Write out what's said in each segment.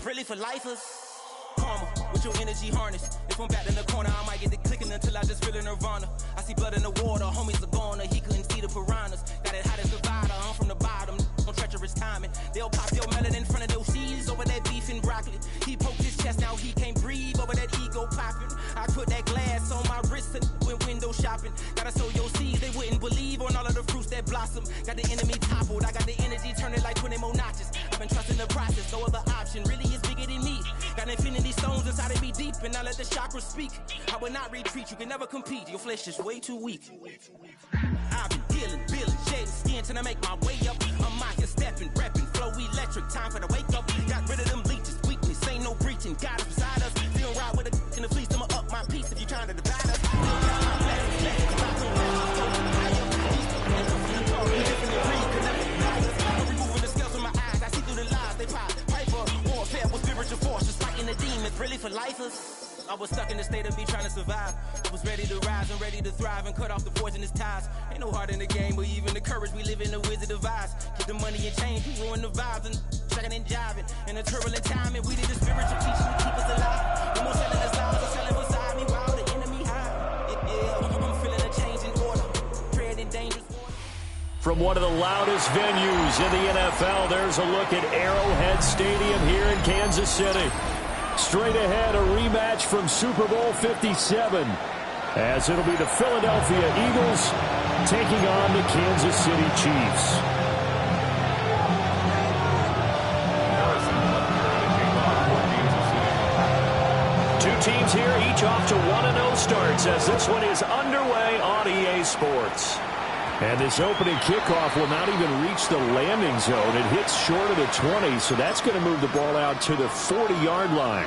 really for lifers. Karma, with your energy harness. If I'm back in the corner, I might get the clicking until I just feel a nirvana. I see blood in the water, homies are gone, he couldn't see the piranhas. Got it hot as a divider, I'm from the bottom, on treacherous timing. They'll pop your melon in front of those seeds over that beef and broccoli. He poked his chest, now he can't breathe over that ego popping. I put that glass on my wrist and went window shopping. Gotta sow your seeds, they wouldn't believe on all of the fruits that blossom. Got the enemy toppled, I got the energy turning like 20 more notches. I've been trusting the process, no other option really is bigger than me. Got infinity stones inside of me deep, and I let the chakras speak. I will not retreat, you can never compete, your flesh is way too weak. I've been dealing, shading skin till I make my way up. I'm mocking, stepping, repping, flow electric, time for the wake up. Got rid of them leeches, weakness, ain't no breaching, God is beside us. Feel right with a in the fleece, I'ma up my piece if you trying to divide us. Removing the scales from my eyes, I see through the lies, they pop. Piper, warfare with spiritual forces, fighting the demons, really for lifers. I was stuck in the state of me trying to survive. I was ready to rise and ready to thrive and cut off the poisonous ties. Ain't no heart in the game, but even the courage we live in the Wizard of Oz. Get the money and change, we ruin the vibes and checking and jiving. In a turbulent time, and we did a spiritual teaching to keep us alive. No more selling us out, so selling beside me while the enemy high. Yeah, I'm feeling a change in order, treading dangerous water. From one of the loudest venues in the NFL, there's a look at Arrowhead Stadium here in Kansas City. Straight ahead, a rematch from Super Bowl 57, as it'll be the Philadelphia Eagles taking on the Kansas City Chiefs. Two teams here, each off to 1-0 starts, as this one is underway on EA Sports. And this opening kickoff will not even reach the landing zone. It hits short of the 20, so that's going to move the ball out to the 40-yard line.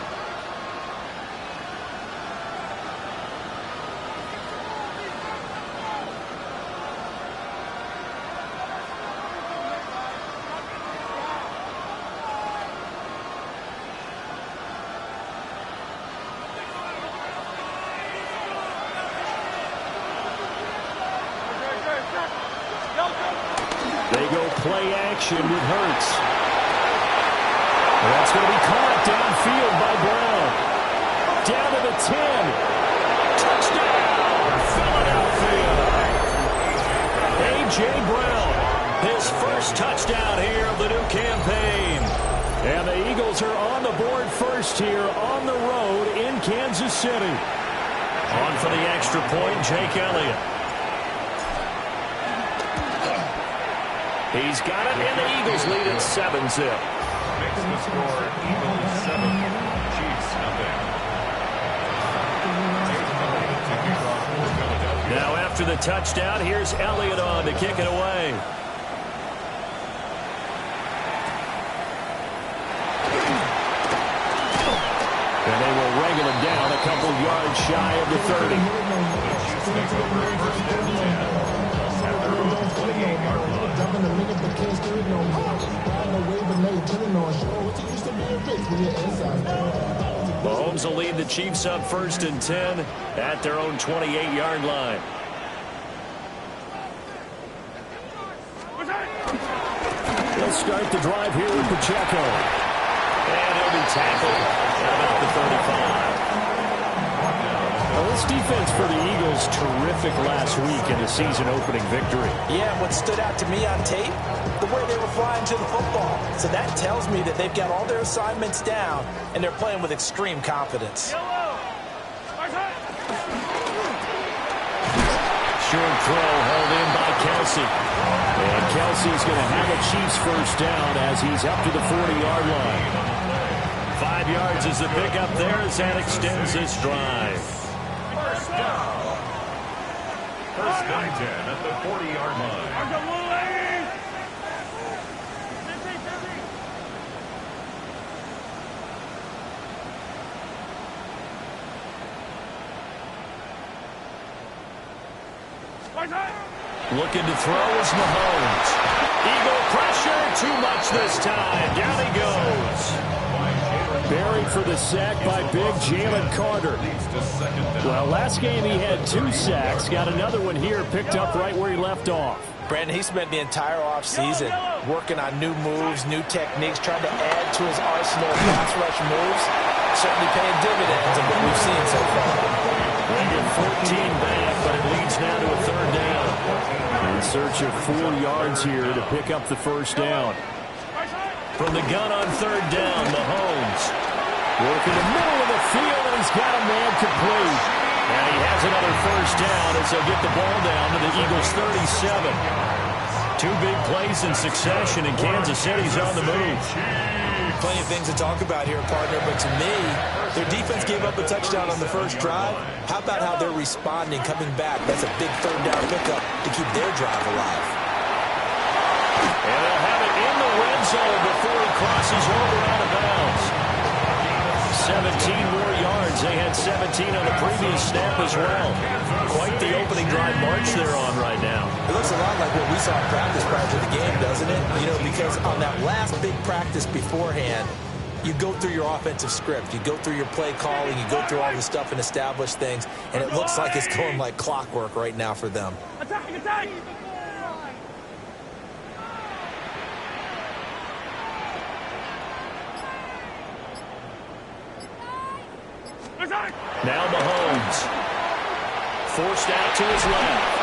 Play action with Hurts. That's going to be caught downfield by Brown. Down to the 10. Touchdown, Philadelphia. A.J. Brown, his first touchdown here of the new campaign. And the Eagles are on the board first here on the road in Kansas City. On for the extra point, Jake Elliott. He's got it, and the Eagles lead at 7-0. Makes the score Eagles 7, Chiefs nothing. Now after the touchdown, here's Elliott on to kick it away. And they will wrangle him down a couple yards shy of the 30. The Chiefs take over first and 10. Just have their own 28-yard line. Mahomes will lead the Chiefs up first and 10 at their own 28-yard line. They'll start the drive here with Pacheco. And he'll be tackled about the 35. Well, this defense for the Eagles, terrific last week in a season-opening victory. Yeah, what stood out to me on tape, the way they were flying to the football. So that tells me that they've got all their assignments down, and they're playing with extreme confidence. Short throw held in by Kelsey. And Kelsey's going to have a Chiefs first down as he's up to the 40-yard line. 5 yards is the pickup there as that extends this drive. First down. First and 10 at the 40-yard line. Looking to throw is Mahomes. Eagle pressure, too much this time. Down he goes. Buried for the sack by big Jalen Carter. Well, last game he had 2 sacks. Got another one here picked up right where he left off. Brandon, he spent the entire offseason working on new moves, new techniques, trying to add to his arsenal of pass rush moves. Certainly paying dividends of what we've seen so far. They get 14 back, but it leads now to a third down. In search of 4 yards here to pick up the first down. From the gun on third down, Mahomes. Working the middle of the field, and he's got a man complete. And he has another first down as they'll get the ball down to the Eagles' 37. 2 big plays in succession, and Kansas City's on the move. Plenty of things to talk about here, partner, but to me, their defense gave up a touchdown on the first drive. How about how they're responding, coming back? That's a big third down pickup to keep their drive alive. And they'll have it in the red zone before he crosses over out of bounds. 17 more yards. They had 17 on the previous snap as well. Quite the opening drive march they're on right now. It looks a lot like what we saw in practice prior to the game, doesn't it? You know, because on that last big practice beforehand, you go through your offensive script. You go through your play calling. You go through all this stuff and establish things. And it looks like it's going like clockwork right now for them. Attack, attack! Now Mahomes. Forced out to his left.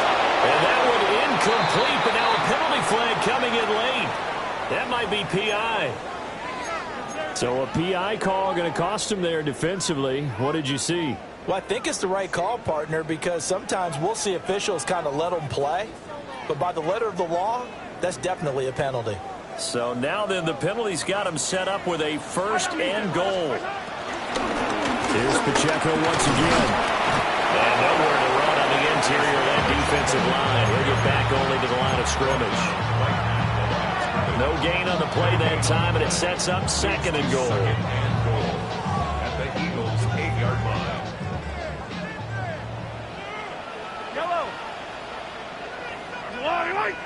And that one incomplete, but now a penalty flag coming in late. That might be PI. So a PI call going to cost him there defensively. What did you see? Well, I think it's the right call, partner, because sometimes we'll see officials kind of let them play. But by the letter of the law, that's definitely a penalty. So now then the penalty's got him set up with a first and goal. Here's Pacheco once again. And nowhere to run on the interior of that defensive line. He'll get back only to the line of scrimmage. No gain on the play that time, and it sets up second and goal. At the Eagles' 8-yard line. Yellow! White!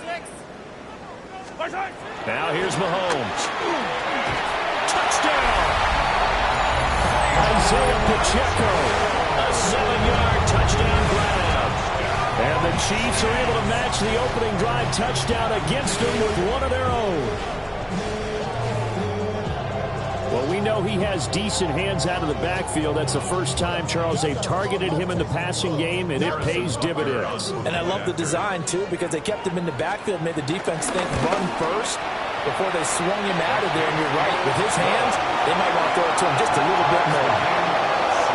6! Now here's Mahomes. Touchdown! Isaiah Pacheco. A 7-yard touchdown grab. And the Chiefs are able to match the opening drive touchdown against them with one of their own. Well, we know he has decent hands out of the backfield. That's the first time, Charles, they've targeted him in the passing game, and it pays dividends. And I love the design, too, because they kept him in the backfield, made the defense think run first before they swung him out of there. And you're right, with his hands, they might want to throw it to him just a little bit more.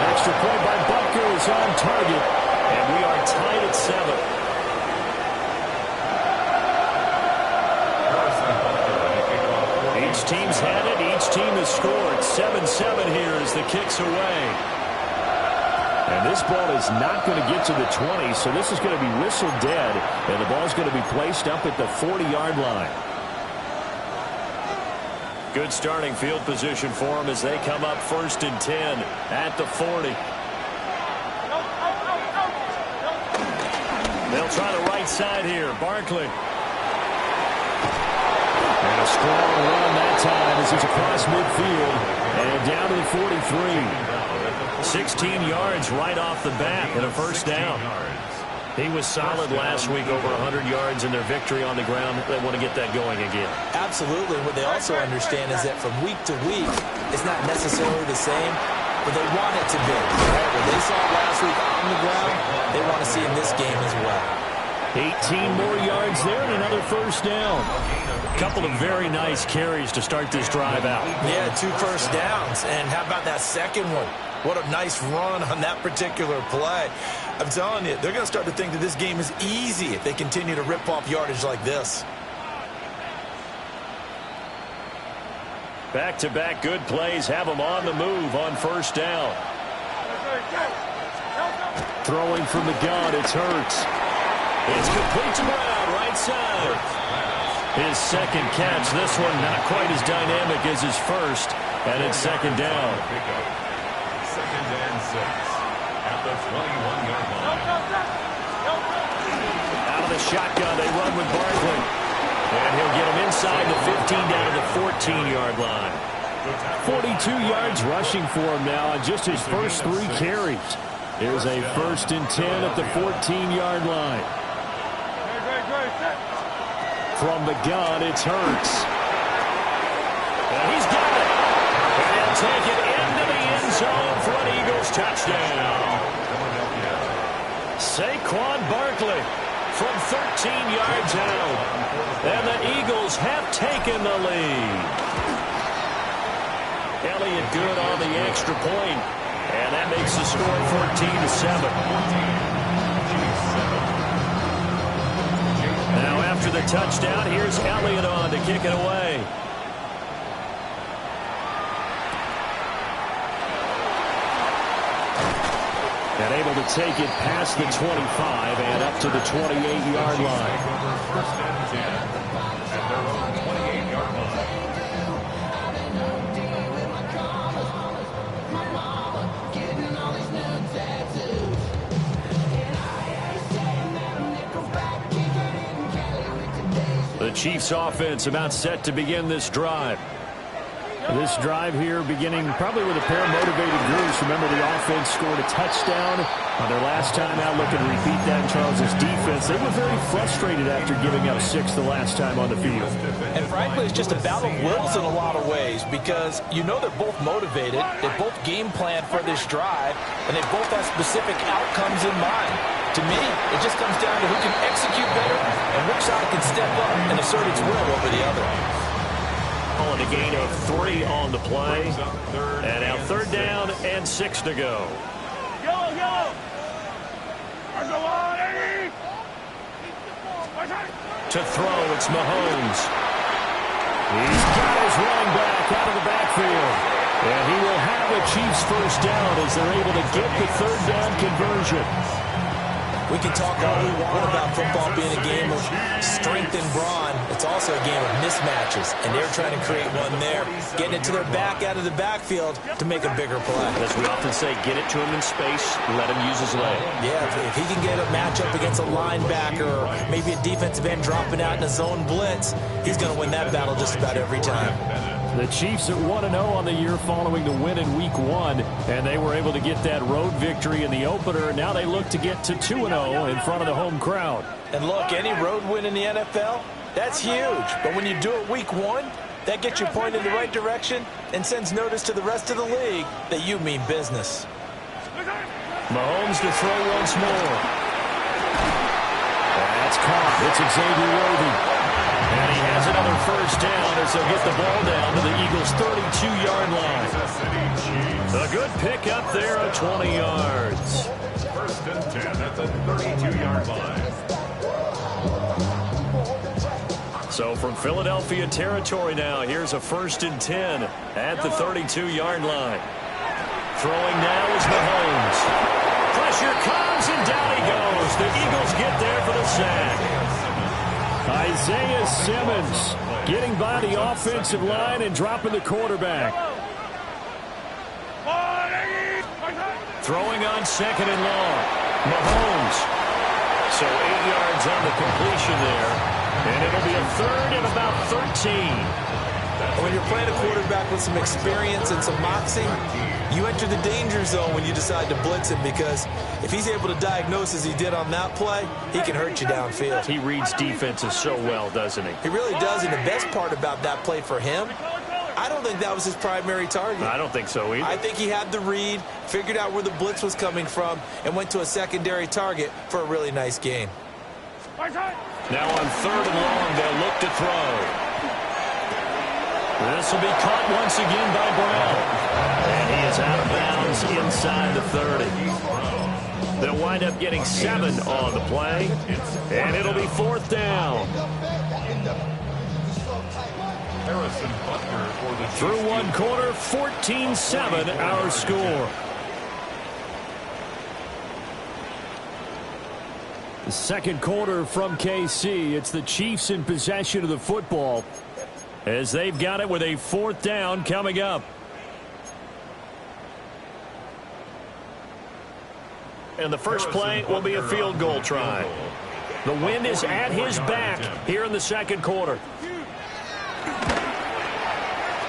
Extra point by Butker is on target, and we are tied at 7. Each team's had it. Each team has scored. 7-7 here as the kick's away. And this ball is not going to get to the 20, so this is going to be whistled dead, and the ball's going to be placed up at the 40-yard line. Good starting field position for them as they come up 1st and 10 at the 40. They'll try the right side here. Barkley. And a strong run that time as he's across midfield and down to the 43. 16 yards right off the bat and a first down. He was solid last week, over 100 yards in their victory on the ground. They want to get that going again. Absolutely. What they also understand is that from week to week, it's not necessarily the same, but they want it to be. Right? What they saw last week on the ground, they want to see in this game as well. 18 more yards there and another first down. A couple of very nice carries to start this drive out. Yeah, 2 first downs. And how about that second one? What a nice run on that particular play. I'm telling you, they're going to start to think that this game is easy if they continue to rip off yardage like this. Back-to-back good plays have them on the move on first down. Throwing from the gun, it's Hurts. It's complete to Brown, right side. His second catch, this one not quite as dynamic as his first, and it's second down. 2nd and 6 at the 21-yard line. Out of the shotgun, they run with Barkley. And he'll get him inside the 15 down to the 14-yard line. 42 yards rushing for him now on just his first 3 carries. Here's a 1st and 10 at the 14-yard line. From the gun, it's Hurts. And he's got it. And he'll take it into the end zone for an Eagles touchdown. Saquon Barkley from 13 yards out. And the Eagles have taken the lead. Elliott good on the extra point. And that makes the score 14-7. Now after the touchdown, here's Elliott on to kick it away. And able to take it past the 25 and up to the 28-yard line. First and 10 at their own 28-yard line. The Chiefs offense about set to begin this drive. This drive here beginning probably with a pair of motivated groups. Remember, the offense scored a touchdown on their last time out. Looking to repeat that in Charles's defense. They were very frustrated after giving up 6 the last time on the field. And frankly, it's just a battle of wills in a lot of ways because you know they're both motivated. They both game plan for this drive, and they both have specific outcomes in mind. To me, it just comes down to who can execute better and which side can step up and assert its will over the other. On a gain of 3 on the play. And now 3rd down and 6 to go. Yellow! To throw, it's Mahomes. He's got his running back out of the backfield. And he will have a Chiefs 1st down as they're able to get the 3rd down conversion. We can talk all we want about football being a game of strength and brawn. It's also a game of mismatches, and they're trying to create one there, getting it to their back out of the backfield to make a bigger play. As we often say, get it to him in space, let him use his leg. Yeah, if he can get a matchup against a linebacker or maybe a defensive end dropping out in a zone blitz, he's going to win that battle just about every time. The Chiefs at 1-0 on the year following the win in Week 1, and they were able to get that road victory in the opener, and now they look to get to 2-0 in front of the home crowd. And look, any road win in the NFL, that's huge. But when you do it Week 1, that gets you pointed in the right direction and sends notice to the rest of the league that you mean business. Mahomes to throw once more. That's caught. It's Xavier Worthy. And he has another 1st down as they'll get the ball down to the Eagles' 32-yard line. A good pickup there of 20 yards. 1st and 10 at the 32-yard line. So from Philadelphia territory now, here's a 1st and 10 at the 32-yard line. Throwing now is Mahomes. Pressure comes and down he goes. The Eagles get there for the sack. Isaiah Simmons getting by the offensive line and dropping the quarterback. Throwing on 2nd and long. Mahomes. So 8 yards on the completion there. And it'll be a 3rd and about 13. When you're playing a quarterback with some experience and some moxie, you enter the danger zone when you decide to blitz him because if he's able to diagnose as he did on that play, he can hurt you downfield. He reads defenses so well, doesn't he? He really does, and the best part about that play for him, I don't think that was his primary target. I don't think so either. I think he had the read, figured out where the blitz was coming from, and went to a secondary target for a really nice gain. Now on 3rd and long, they'll look to throw. This will be caught once again by Brown. And he is out of bounds inside the 30. They'll wind up getting 7 on the play. And it'll be 4th down. Through 1 quarter, 14-7 our score. The 2nd quarter from KC. It's the Chiefs in possession of the football as they've got it with a 4th down coming up. And the first play will be a field goal try. The wind is at his back here in the 2nd quarter.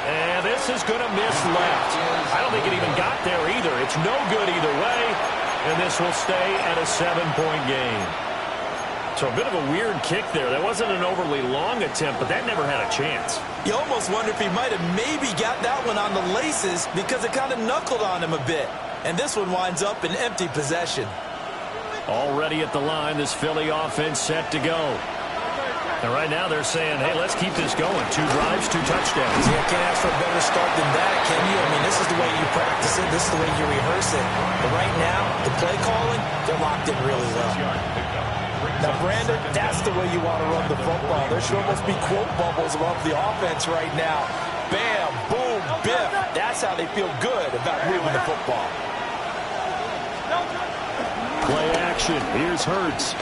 And this is going to miss left. I don't think it even got there either. It's no good either way. and this will stay at a 7-point game. So a bit of a weird kick there. That wasn't an overly long attempt, but that never had a chance. You almost wonder if he might have maybe got that one on the laces because it kind of knuckled on him a bit. And this one winds up in empty possession. Already at the line, this Philly offense set to go. And right now they're saying, hey, let's keep this going. 2 drives, 2 touchdowns. Yeah, can't ask for a better start than that, can you? I mean, this is the way you practice it. This is the way you rehearse it. But right now, the play calling, they're locked in really well. Now, Brandon, that's the way you want to run the football. There should almost be quote bubbles above the offense right now. Bam, boom, biff. That's how they feel good about moving the football. Play action. Here's Hurts.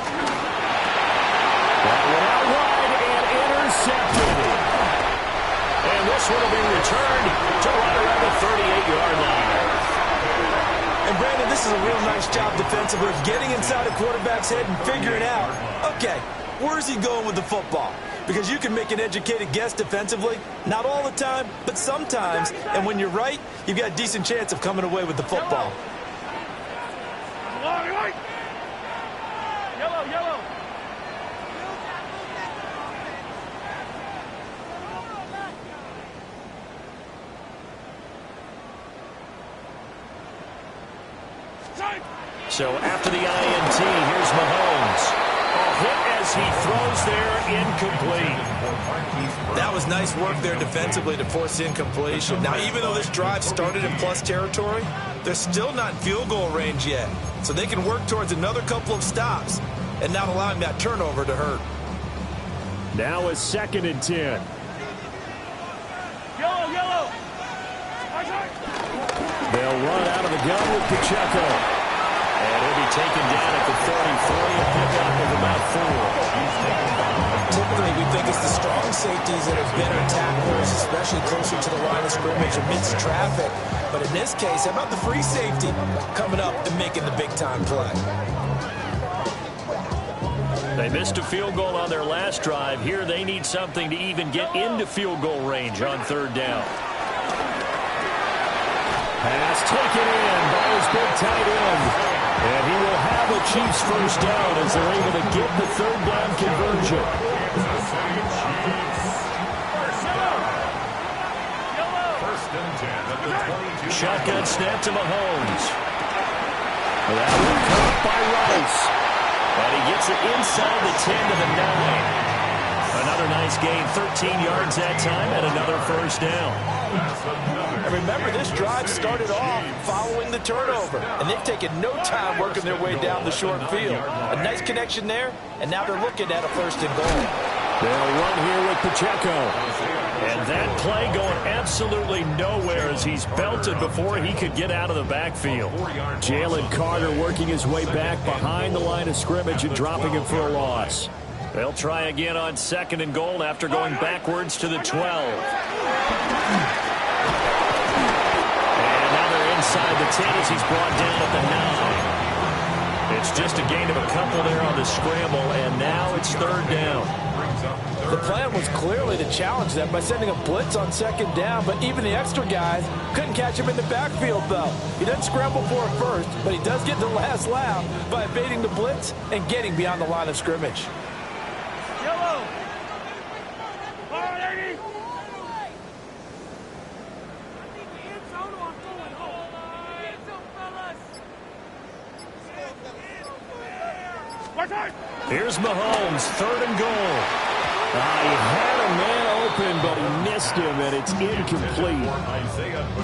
That one out wide and intercepted. And this one will be returned to right around the 38-yard line. And Brandon, this is a real nice job defensively, getting inside a quarterback's head and figuring out, okay, where's he going with the football? Because you can make an educated guess defensively, not all the time, but sometimes. And when you're right, you've got a decent chance of coming away with the football. Yellow, yellow. So after the INT, here's Mahomes. A hit as he throws there, incomplete. That was nice work there defensively to force incompletion. Now, even though this drive started in plus territory, they're still not in field goal range yet. So they can work towards another couple of stops and not allowing that turnover to hurt. Now a 2nd and 10. Yellow, yellow. They'll run out of the gun with Pacheco. And he'll be taken down at the 33 and pick up with about 4. Typically, we think it's the strong safeties that are better tacklers, especially closer to the line of scrimmage amidst traffic. But in this case, how about the free safety coming up and making the big-time play? They missed a field goal on their last drive. Here they need something to even get into field goal range on 3rd down. Pass taken in by his big tight end. And he will have a Chiefs first down as they're able to get the 3rd down conversion. Shotgun snap to Mahomes. That one caught by Rice. And he gets it inside the 10 to the 9. Another nice gain, 13 yards that time, and another first down. And remember, this drive started off following the turnover, and they've taken no time working their way down the short field. A nice connection there, and now they're looking at a 1st and goal. They'll run here with Pacheco. And that play going absolutely nowhere as he's belted before he could get out of the backfield. Jalen Carter working his way back behind the line of scrimmage and dropping him for a loss. They'll try again on 2nd and goal after going backwards to the 12. And now they're inside the 10 as he's brought down at the 9. It's just a gain of a couple there on the scramble, and now it's 3rd down. The plan was clearly to challenge them by sending a blitz on 2nd down, but even the extra guys couldn't catch him in the backfield, though. He doesn't scramble for it first, but he does get the last laugh by evading the blitz and getting beyond the line of scrimmage. Yellow. All right, 80. Here's Mahomes, 3rd and goal. He had a man open, but he missed him, and it's incomplete.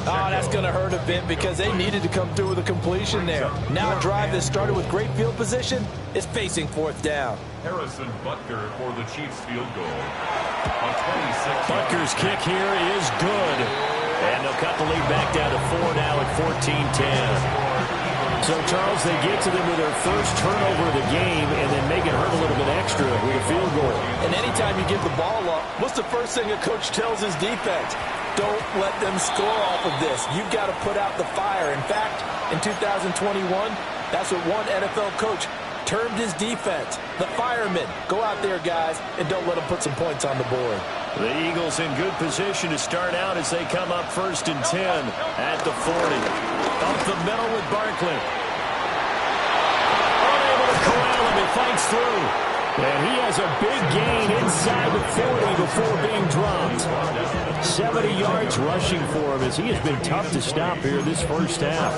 Oh, that's going to hurt a bit because they needed to come through with a completion there. Now a drive that started with great field position is facing 4th down. Harrison Butker for the Chiefs field goal. A 26. Butker's kick here is good. And they'll cut the lead back down to 4 now at 14-10. So, Charles, they get to them with their first turnover of the game and then make it hurt a little bit extra with a field goal. And anytime you give the ball up, what's the first thing a coach tells his defense? Don't let them score off of this. You've got to put out the fire. In fact, in 2021, that's what one NFL coach termed his defense. The firemen. Go out there, guys, and don't let them put some points on the board. The Eagles in good position to start out as they come up 1st and 10 at the 40. Up the middle with Barkley. fights through. And he has a big gain inside the 40 before being dropped. 70 yards rushing for him as he has been tough to stop here this first half.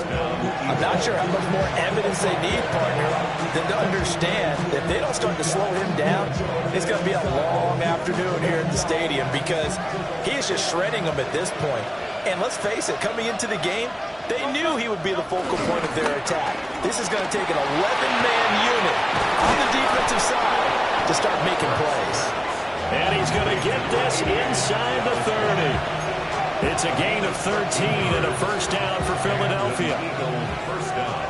I'm not sure how much more evidence they need, partner, than to understand that if they don't start to slow him down, it's going to be a long afternoon here at the stadium because he is just shredding them at this point. And let's face it, coming into the game, they knew he would be the focal point of their attack. This is going to take an 11-man unit on the defensive side to start making plays. And he's going to get this inside the 30. It's a gain of 13 and a first down for Philadelphia. First down.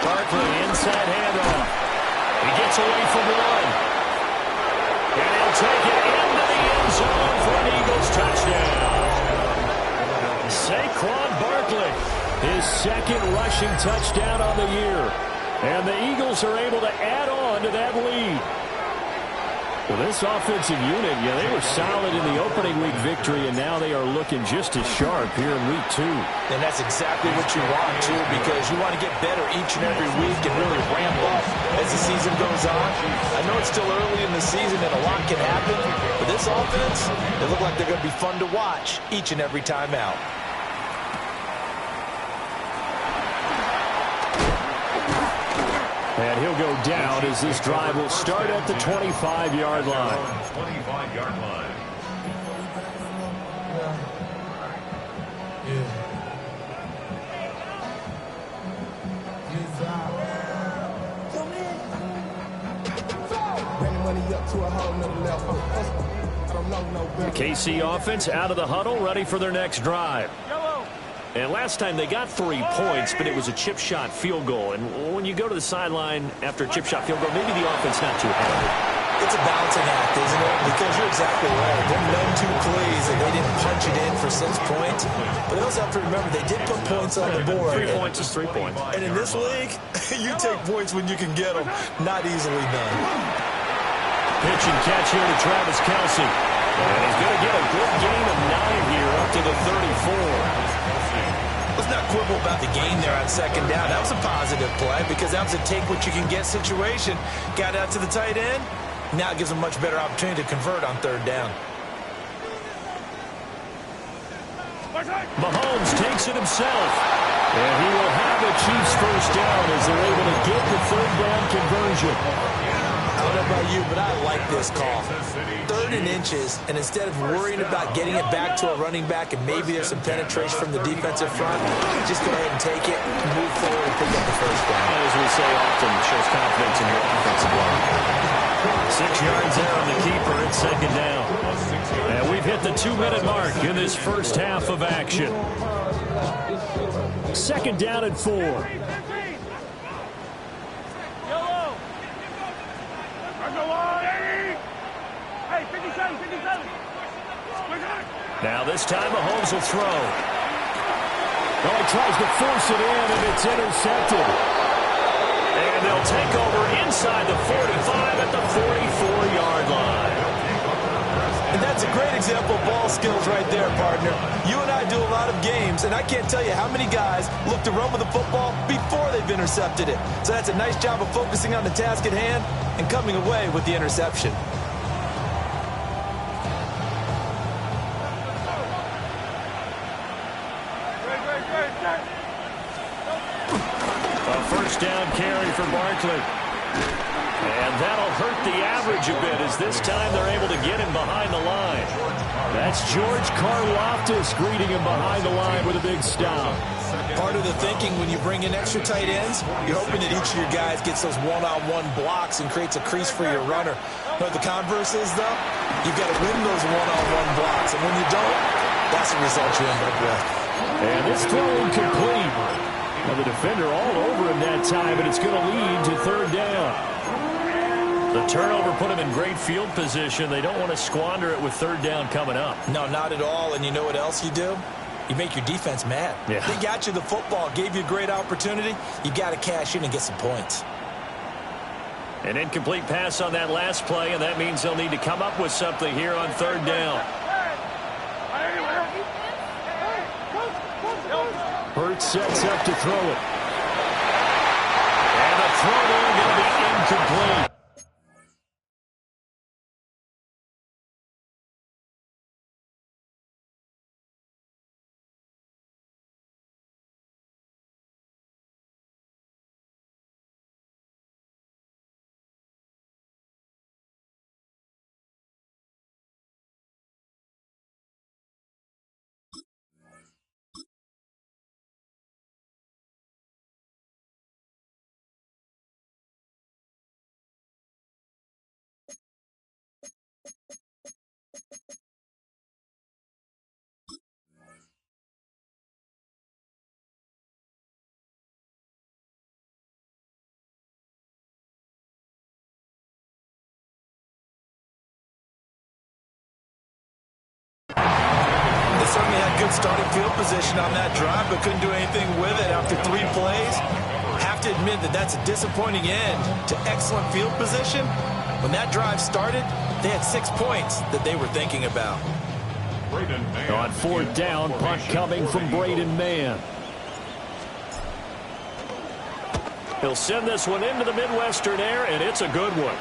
Barkley, inside handoff. He gets away from one. And he'll take it into the end zone for an Eagles touchdown. Saquon Barkley, his second rushing touchdown on the year. And the Eagles are able to add on to that lead. Well, this offensive unit, they were solid in the opening week victory, and now they are looking just as sharp here in week 2. And that's exactly what you want, too, because you want to get better each and every week and really ramp up as the season goes on. I know it's still early in the season and a lot can happen, but this offense, they look like they're going to be fun to watch each and every time out. And he'll go down as this drive will start at the 25-yard line. 25-yard line. The KC offense out of the huddle, ready for their next drive. And last time they got 3 points, but it was a chip shot field goal. And when you go to the sideline after a chip shot field goal, maybe the offense not too happy. It's a balancing act, isn't it? Because you're exactly right. They're known to please, and they didn't punch it in for 6 points. But they also have to remember they did put points on the board. 3 points is 3 points. And in this league, you take points when you can get them. Not easily done. Pitch and catch here to Travis Kelce. And he's going to get a good gain of 9 here up to the 34. Let's not quibble about the gain there on second down. That was a positive play because that was a take-what-you-can-get situation. Got out to the tight end. Now it gives them a much better opportunity to convert on third down. Mahomes takes it himself. And he will have the Chiefs first down as they're able to get the third down conversion. I don't know about you, but I like this call. 3rd and inches, and instead of worrying about getting it back to a running back and maybe there's some penetration from the defensive front, just go ahead and take it, move forward, and pick up the first down. As we say often, it shows confidence in your offensive line. 6 yards there on the keeper at second down. And we've hit the 2-minute mark in this first half of action. Second down and 4. Now this time Mahomes will throw. Oh, he tries to force it in, and it's intercepted. And they'll take over inside the 45 at the 44-yard line. And that's a great example of ball skills right there, partner. You and I do a lot of games, and I can't tell you how many guys look to run with the football before they've intercepted it. So that's a nice job of focusing on the task at hand and coming away with the interception. Down carry for Barkley. And that'll hurt the average a bit as this time they're able to get him behind the line. That's George Karlaftis greeting him behind the line with a big stop. Part of the thinking when you bring in extra tight ends, you're hoping that each of your guys gets those one-on-one blocks and creates a crease for your runner. But the converse is, though, you've got to win those one-on-one blocks. And when you don't, that's the result you end up with. And this throw incomplete. Well, the defender all over him that time, and it's going to lead to third down. The turnover put him in great field position. They don't want to squander it with third down coming up. No, not at all. And you know what else you do? You make your defense mad. Yeah. They got you the football, gave you a great opportunity. You got to cash in and get some points. An incomplete pass on that last play, and that means they'll need to come up with something here on third down. Hurts sets up to throw it. And the throw there going to be incomplete. They certainly had good starting field position on that drive, but couldn't do anything with it after 3 plays. Have to admit that that's a disappointing end to excellent field position. When that drive started, they had 6 points that they were thinking about. On 4th down, punt coming from Braden Mann. He'll send this one into the Midwestern air, and it's a good one.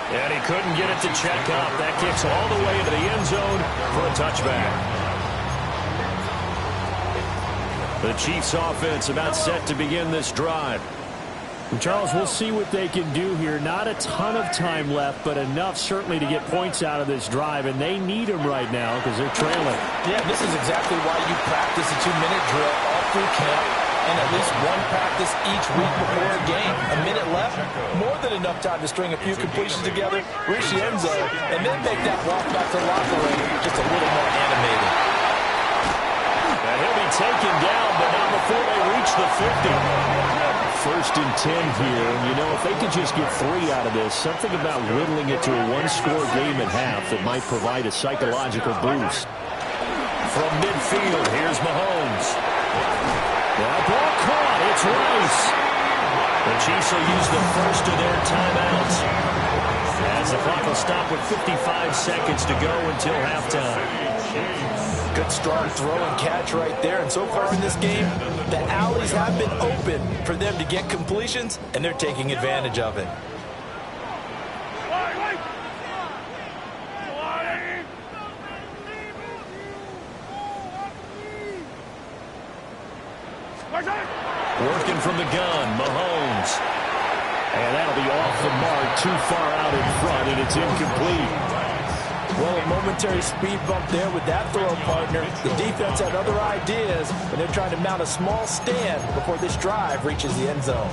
And he couldn't get it to check up. That kicks all the way into the end zone for a touchback. The Chiefs offense about set to begin this drive. And Charles, we'll see what they can do here. Not a ton of time left, but enough certainly to get points out of this drive, and they need them right now because they're trailing. Yeah, this is exactly why you practice a 2-minute drill all through camp and at least one practice each week before a game. A minute left, more than enough time to string a few completions together, reach the end zone, and then make that walk back to the locker room just a little more animated. And he'll be taken down, but not before they reach the 50. 1st and 10 here. And, you know, if they could just get 3 out of this, something about whittling it to a 1-score game at half that might provide a psychological boost. From midfield, here's Mahomes. That ball caught. It's Rice. The Chiefs will use the first of their timeouts as the clock will stop with 55 seconds to go until halftime. Good strong throw and catch right there. And so far in this game, the alleys have been open for them to get completions, and they're taking advantage of it. Working from the gun, Mahomes. And that'll be off the mark, too far out in front, and it's incomplete. Well, a momentary speed bump there with that throw partner. The defense had other ideas, and they're trying to mount a small stand before this drive reaches the end zone.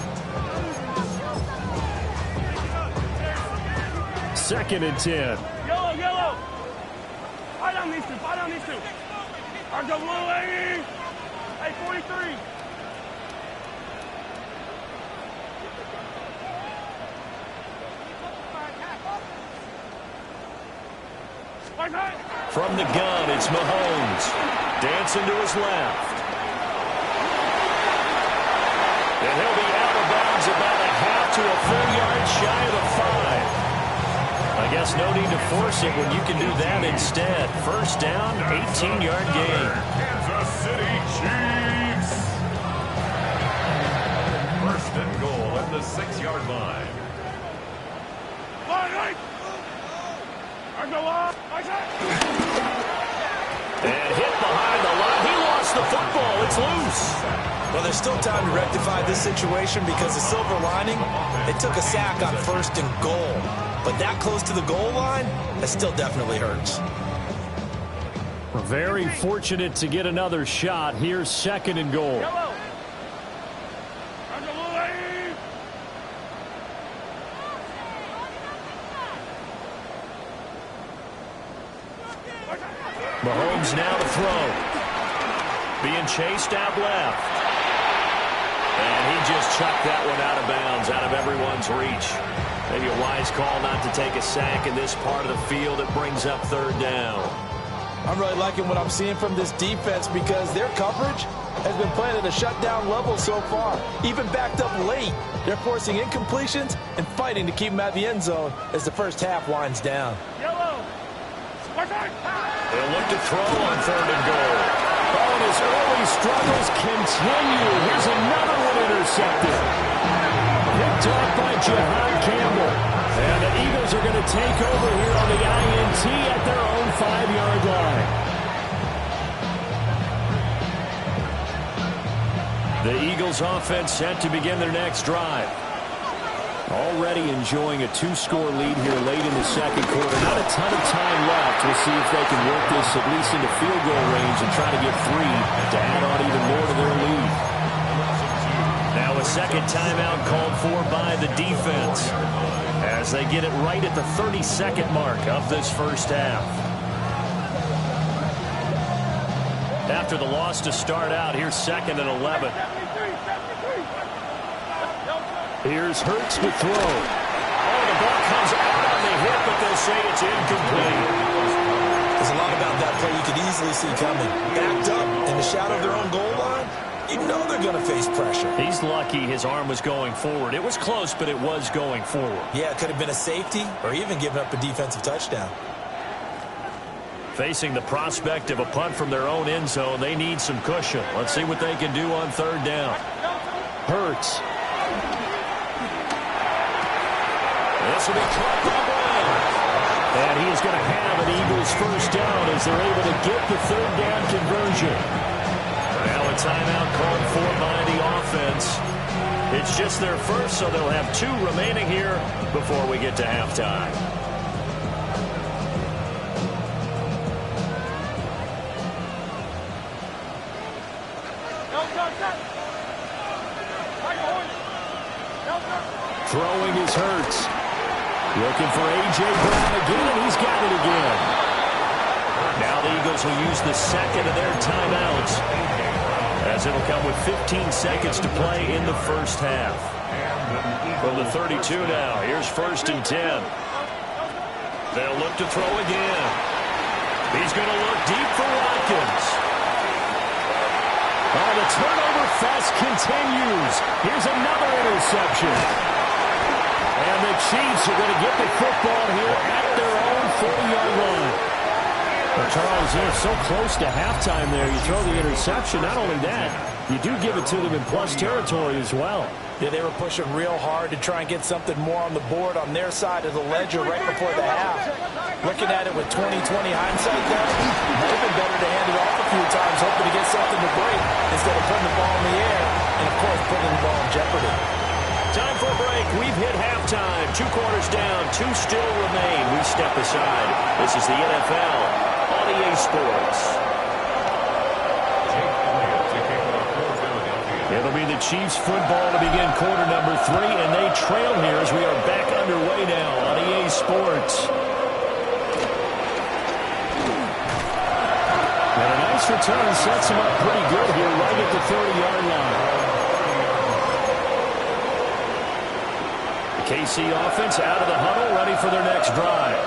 2nd and 10. Yellow. Fight on these two. Argo blue, lady. Hey, 43. From the gun, it's Mahomes. Dancing to his left. And he'll be out of bounds about a half to a full yard shy of the 5. I guess no need to force it when you can do that instead. 1st down, 18-yard gain. Kansas City Chiefs. 1st and goal at the 6-yard line. And hit behind the line. He lost the football. It's loose. Well, there's still time to rectify this situation because the silver lining, it took a sack on 1st and goal. But that close to the goal line, that still definitely hurts. Very fortunate to get another shot. Here's 2nd and goal. Mahomes now to throw. Being chased out left. And he just chucked that one out of bounds, out of everyone's reach. Maybe a wise call not to take a sack in this part of the field. It brings up 3rd down. I'm really liking what I'm seeing from this defense because their coverage has been playing at a shutdown level so far. Even backed up late, they're forcing incompletions and fighting to keep them out of the end zone as the first half winds down. Yellow. They'll look to throw on 3rd and goal. Oh, and his early struggles continue. Here's another one intercepted. Picked up by Jahan Campbell. And the Eagles are going to take over here on the INT at their own 5-yard line. The Eagles offense set to begin their next drive. Already enjoying a 2-score lead here late in the second quarter. Not a ton of time left. We'll see if they can work this at least into field goal range and try to get 3 to add on even more to their lead. Now a second timeout called for by the defense as they get it right at the 32nd mark of this first half. After the loss to start out, here's 2nd and 11. Here's Hurts to throw. Oh, the ball comes out on the hit, but they'll say it's incomplete. There's a lot about that play you could easily see coming. Backed up in the shadow of their own goal line, you know they're going to face pressure. He's lucky his arm was going forward. It was close, but it was going forward. Yeah, it could have been a safety or even given up a defensive touchdown. Facing the prospect of a punt from their own end zone, they need some cushion. Let's see what they can do on 3rd down. Hurts. This will be caught by Brown. And he is going to have an Eagles first down as they're able to get the 3rd down conversion. Now a timeout called for by the offense. It's just their first, so they'll have 2 remaining here before we get to halftime. Throwing is Hurts. Looking for A.J. Brown again, and he's got it again. Now the Eagles will use the 2nd of their timeouts, as it'll come with 15 seconds to play in the first half. From the 32 now, here's 1st and 10. They'll look to throw again. He's going to look deep for Watkins. Oh, the turnover fest continues. Here's another interception. And the Chiefs are going to get the football here at their own 40-yard line. Well, Charles, they're so close to halftime there. You throw the interception. Not only that, you do give it to them in plus territory as well. Yeah, they were pushing real hard to try and get something more on the board on their side of the ledger right before the half. Looking at it with 20/20 hindsight there, it might have been better to hand it off a few times, hoping to get something to break instead of putting the ball in the air and, of course, putting the ball in jeopardy. Time for a break. We've hit halftime. 2 quarters down. 2 still remain. We step aside. This is the NFL on EA Sports. It'll be the Chiefs football to begin quarter number 3, and they trail here as we are back underway now on EA Sports. And a nice return sets them up pretty good here right at the 30-yard line. KC offense out of the huddle, ready for their next drive.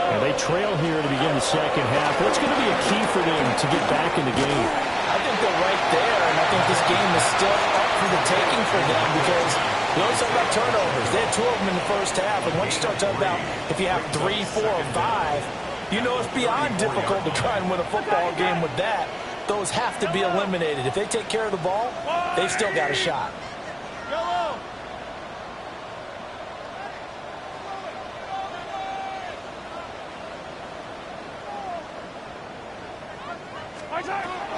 And they trail here to begin the second half. What's going to be a key for them to get back in the game? I think they're right there, and I think this game is still up for the taking for them because we always talk about turnovers. They had 2 of them in the first half, and once you start talking about if you have 3, 4, or 5, you know it's beyond difficult to try and win a football game with that. Those have to be eliminated. If they take care of the ball, they've still got a shot.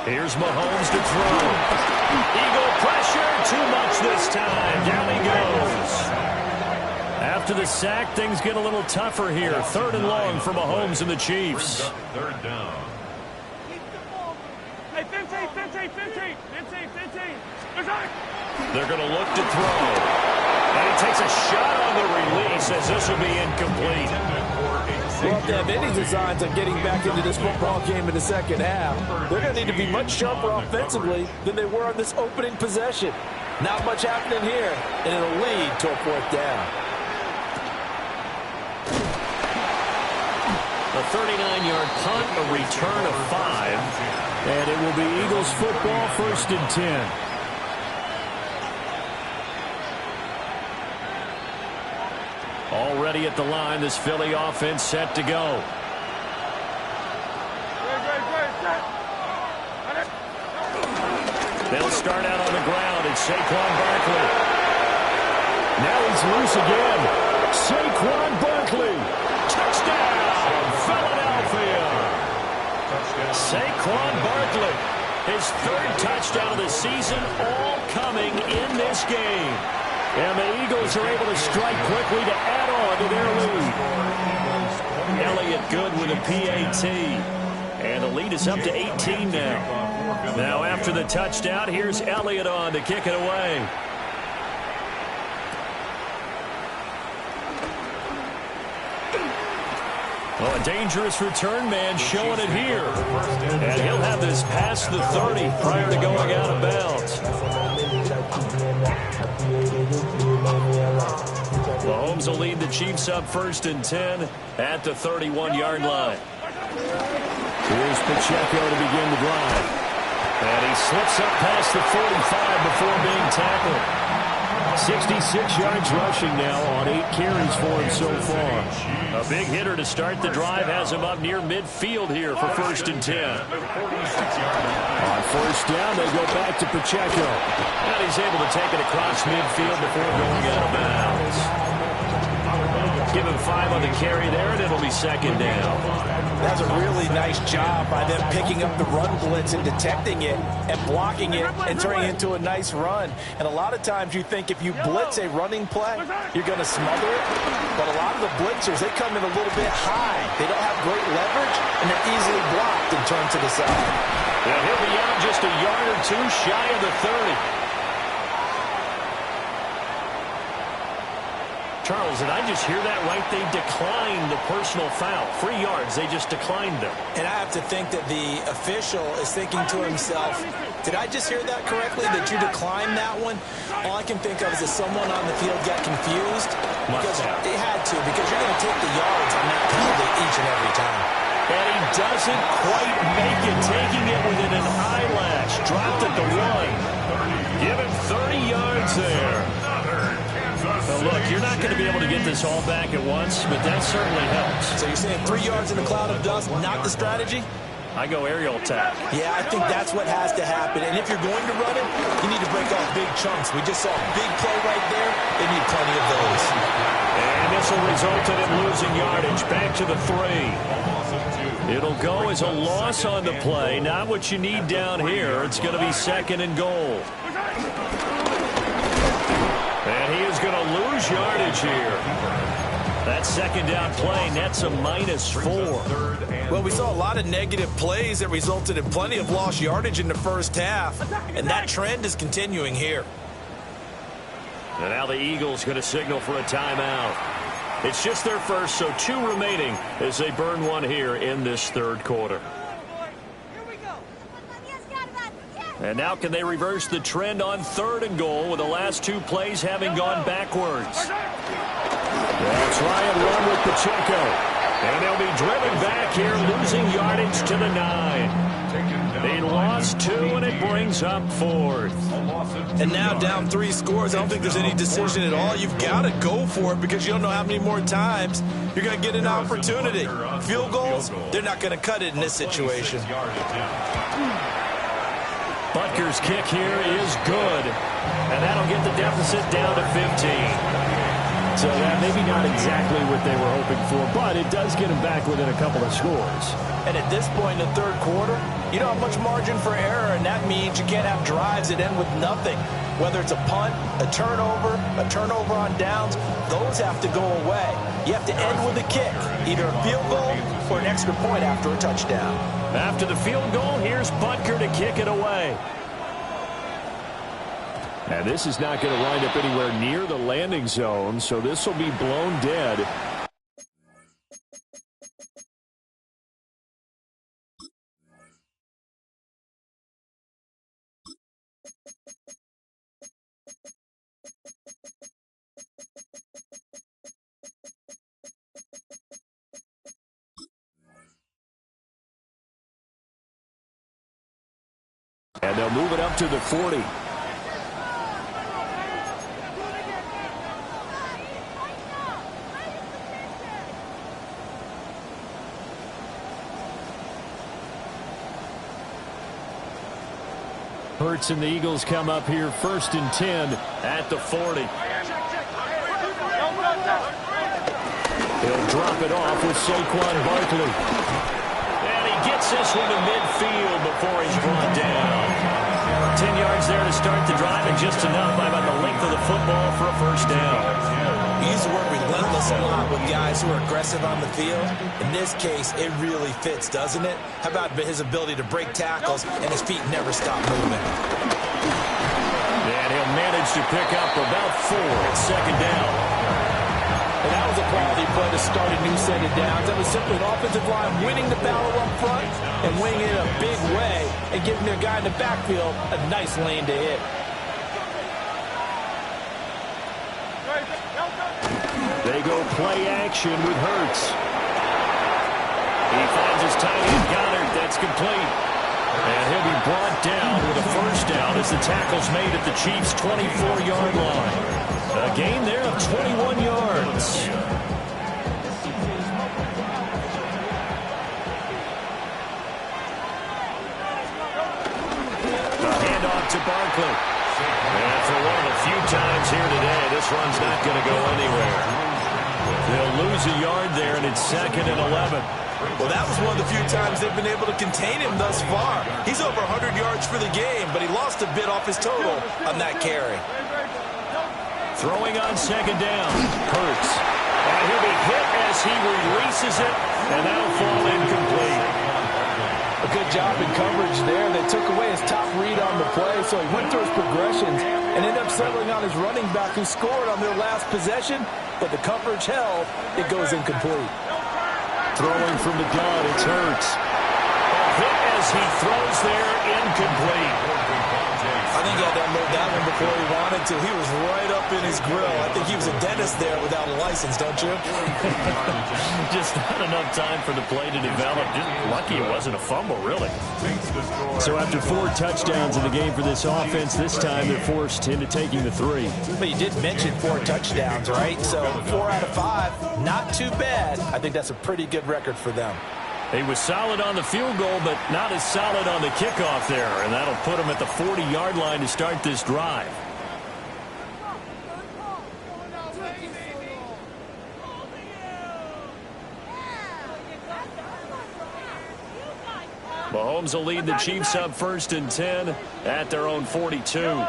Here's Mahomes to throw. Eagle pressure, too much this time. Down he goes. After the sack, things get a little tougher here. 3rd and long for Mahomes and the Chiefs. 3rd down. Hey, 15. They're going to look to throw. And he takes a shot on the release as this will be incomplete. Well, if they have any designs on getting back into this football game in the second half, they're going to need to be much sharper offensively than they were on this opening possession. Not much happening here, and it'll lead to a 4th down. A 39-yard punt, a return of 5, and it will be Eagles football, 1st and 10. Already at the line, this Philly offense set to go. They'll start out on the ground. It's Saquon Barkley. Now he's loose again. Saquon Barkley. Touchdown, Philadelphia. Saquon Barkley. His third touchdown of the season, all coming in this game. And the Eagles are able to strike quickly to add on to their lead. Elliott good with a PAT. And the lead is up to 18 now. Now after the touchdown, here's Elliott on to kick it away. Oh, a dangerous return man showing it here. And he'll have this past the 30 prior to going out of bounds. Mahomes will lead the Chiefs up 1st and 10 at the 31-yard line. Here's Pacheco to begin the drive. And he slips up past the 45 before being tackled. 66 yards rushing now on 8 carries for him so far. A big hitter to start the drive has him up near midfield here for 1st and 10. On 1st down, they go back to Pacheco. And he's able to take it across midfield before going out of bounds. Give him 5 on the carry there, and it'll be 2nd down. That's a really nice job by them picking up the run blitz and detecting it and blocking it and turning it into a nice run. And a lot of times you think if you blitz a running play, you're going to smother it. But a lot of the blitzers, they come in a little bit high. They don't have great leverage, and they're easily blocked and turned to the side. Yeah, he'll be out just a yard or two shy of the 30. Charles, did I just hear that right? They declined the personal foul. 3 yards, they just declined them. And I have to think that the official is thinking to himself, did I just hear that correctly, that you declined that one? All I can think of is that someone on the field got confused. Because they had to, because you're going to take the yards on that penalty each and every time. And he doesn't quite make it, taking it within an eyelash. Dropped at the 1. Give him 30 yards there. Well, look, you're not going to be able to get this all back at once, but that certainly helps. So you're saying 3 yards in a cloud of dust, not the strategy? I go aerial attack. Yeah, I think that's what has to happen. And if you're going to run it, you need to break off big chunks. We just saw a big play right there. They need plenty of those. And this will result in him losing yardage. Back to the 3. It'll go as a loss on the play. Not what you need down here. It's going to be 2nd and goal. And he is going to lose yardage here. That 2nd down play nets a -4. Well, we saw a lot of negative plays that resulted in plenty of lost yardage in the first half. And that trend is continuing here. And now the Eagles going to signal for a timeout. It's just their first, so 2 remaining as they burn one here in this 3rd quarter. And now can they reverse the trend on 3rd and goal with the last 2 plays having gone backwards? They'll try and run with Pacheco. And they'll be driven back here, losing yardage to the 9. They lost 2, and it brings up 4th. And now down 3 scores. I don't think there's any decision at all. You've got to go for it because you don't know how many more times you're going to get an opportunity. Field goals, they're not going to cut it in this situation. Butker's kick here is good, and that'll get the deficit down to 15. So that maybe not exactly what they were hoping for, but it does get them back within a couple of scores. And at this point in the 3rd quarter, you don't have much margin for error, and that means you can't have drives that end with nothing. Whether it's a punt, a turnover on downs, those have to go away. You have to end with a kick, either a field goal or an extra point after a touchdown. After the field goal, here's Butker to kick it away. And this is not going to wind up anywhere near the landing zone, so this will be blown dead. And they'll move it up to the 40. Hurts and the Eagles come up here 1st and 10 at the 40. He'll drop it off with Saquon Barkley. And he gets this one to midfield before he's brought down. 10 yards there to start the drive, and just enough by about the length of the football for a first down. You use the word relentless a lot with guys who are aggressive on the field. In this case, it really fits, doesn't it? How about his ability to break tackles and his feet never stop moving? And he'll manage to pick up about 4 at 2nd down. And that was a quality play to start a new set of downs. That was simply an offensive line winning the battle up front and winning it in a big way and giving their guy in the backfield a nice lane to hit. They go play action with Hurts. He finds his tight end Goddard. That's complete. And he'll be brought down with a first down as the tackle's made at the Chiefs' 24-yard line. A gain there of 21 yards. The handoff to Barkley. And for one of the few times here today, this run's not going to go anywhere. They'll lose a yard there, and it's 2nd and 11. Well, that was one of the few times they've been able to contain him thus far. He's over 100 yards for the game, but he lost a bit off his total on that carry. Throwing on 2nd down. Hurts. And he'll be hit as he releases it, and that'll fall incomplete. A good job in coverage there. They took away his top read on the play, so he went through his progressions and ended up settling on his running back who scored on their last possession, but the coverage held. It goes incomplete. Throwing from the gun, it's Hurts. A hit as he throws there, incomplete. I think he had to unload that one before he wanted to. He was right up in his grill. I think he was a dentist there without a license, don't you? Just not enough time for the play to develop. Just lucky it wasn't a fumble, really. So after 4 touchdowns in the game for this offense, this time they're forced into taking the 3. But you did mention 4 touchdowns, right? So 4 out of 5, not too bad. I think that's a pretty good record for them. He was solid on the field goal, but not as solid on the kickoff there, and that'll put him at the 40-yard line to start this drive. Mahomes will lead the Chiefs up 1st and 10 at their own 42.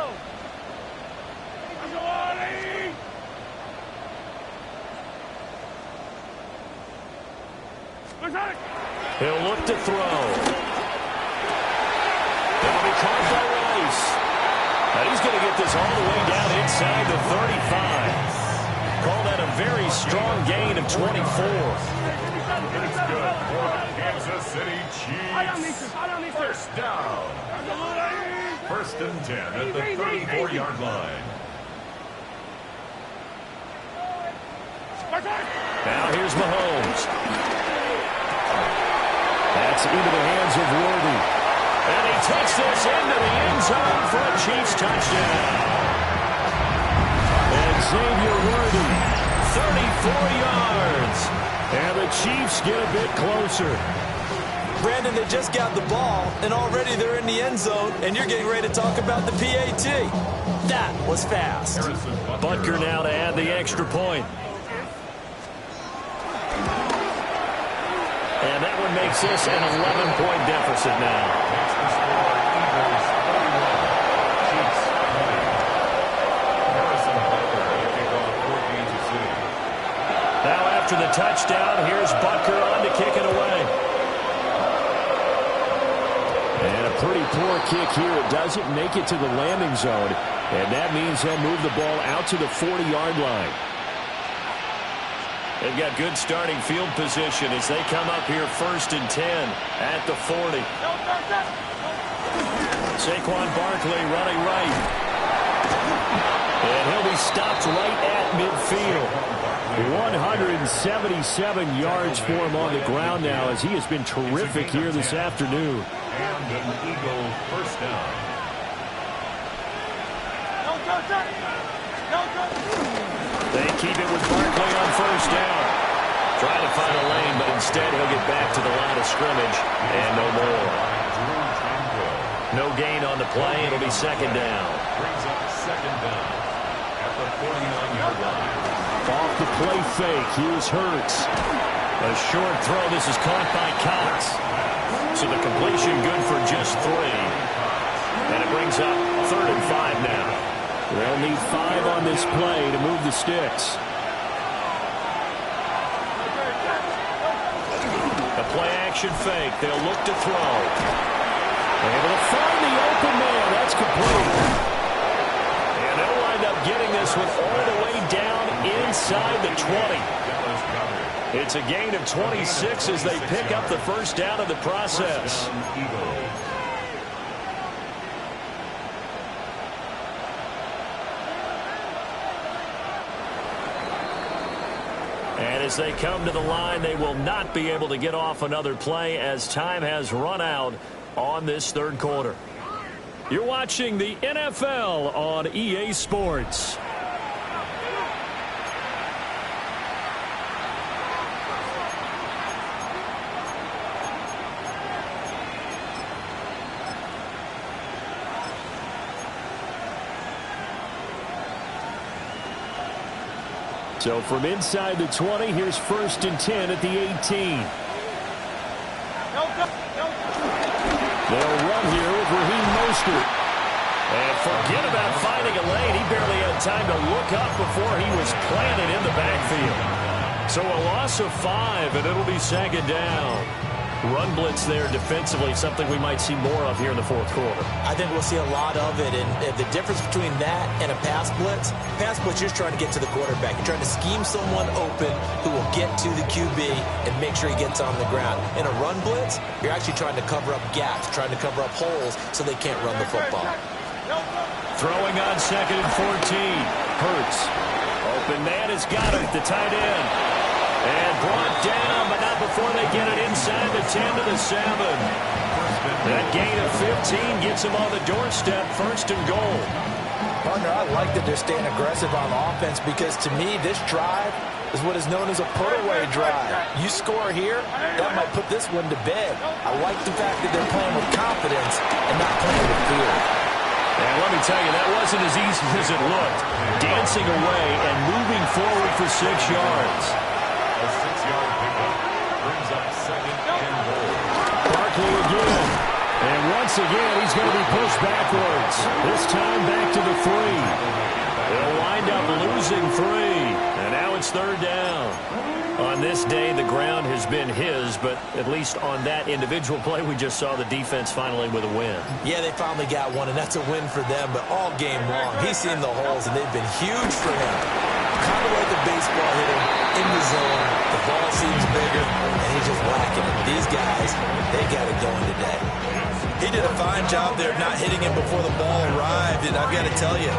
He'll look to throw. That'll be caught by Rice. And he's going to get this all the way down inside the 35. Call that a very strong gain of 24. It's good for the Kansas City Chiefs. First down. 1st and 10 at the 34-yard line. Now here's Mahomes. That's into the hands of Worthy. And he takes this into the end zone for a Chiefs touchdown. And Xavier Worthy, 34 yards. And the Chiefs get a bit closer. Brandon, they just got the ball, and already they're in the end zone, and you're getting ready to talk about the PAT. That was fast. Butker now to add the extra point. And that one makes this an 11-point deficit now. Now after the touchdown, here's Butker on to kick it away. And a pretty poor kick here. It doesn't make it to the landing zone. And that means he'll move the ball out to the 40-yard line. They've got good starting field position as they come up here 1st and 10 at the 40. Saquon Barkley running right. And he'll be stopped right at midfield. 177 yards for him on the ground now as he has been terrific here this afternoon. And an Eagle first down. They keep it with Barkley on 1st down. Trying to find a lane, but instead he'll get back to the line of scrimmage and no more. No gain on the play. It'll be second down. Brings up second down at the 49-yard line. Off the play fake. Here's Hurts. A short throw. This is caught by Cox. So the completion good for just 3. And it brings up 3rd and 5 now. They'll need 5 on this play to move the sticks. The play action fake. They'll look to throw. Able to find the open man. That's complete. And they'll wind up getting this one all the way down inside the 20. It's a gain of 26 as they pick up the first down of the process. And as they come to the line, they will not be able to get off another play as time has run out on this third quarter. You're watching the NFL on EA Sports. So from inside the 20, here's 1st and 10 at the 18. They'll run here with Raheem Mostert. And forget about finding a lane. He barely had time to look up before he was planted in the backfield. So a loss of 5, and it'll be second down. Run blitz there defensively, something we might see more of here in the fourth quarter. I think we'll see a lot of it, and the difference between that and a pass blitz, you're just trying to get to the quarterback. You're trying to scheme someone open who will get to the QB and make sure he gets on the ground. In a run blitz, you're actually trying to cover up gaps, trying to cover up holes so they can't run the football. Throwing on 2nd and 14. Hurts. Open man has got it, the tight end. And brought down, but not before they get it inside the 10 to the 7. That gain of 15 gets them on the doorstep, 1st and goal. Partner, I like that they're staying aggressive on offense because, to me, this drive is what is known as a put-away drive. You score here, that might put this one to bed. I like the fact that they're playing with confidence and not playing with fear. And let me tell you, that wasn't as easy as it looked. Dancing away and moving forward for 6 yards. A 6-yard pickup brings up 2nd and goal. Barkley again. And once again, he's going to be pushed backwards. This time back to the 3. They'll wind up losing 3. And now it's 3rd down. On this day, the ground has been his, but at least on that individual play, we just saw the defense finally with a win. Yeah, they finally got one, and that's a win for them, but all game long, he's seen the holes, and they've been huge for him. Kind of like a baseball hitter in the zone. The ball seems bigger, and he's just whacking it. These guys, they got it going today. He did a fine job there not hitting it before the ball arrived, and I've got to tell you,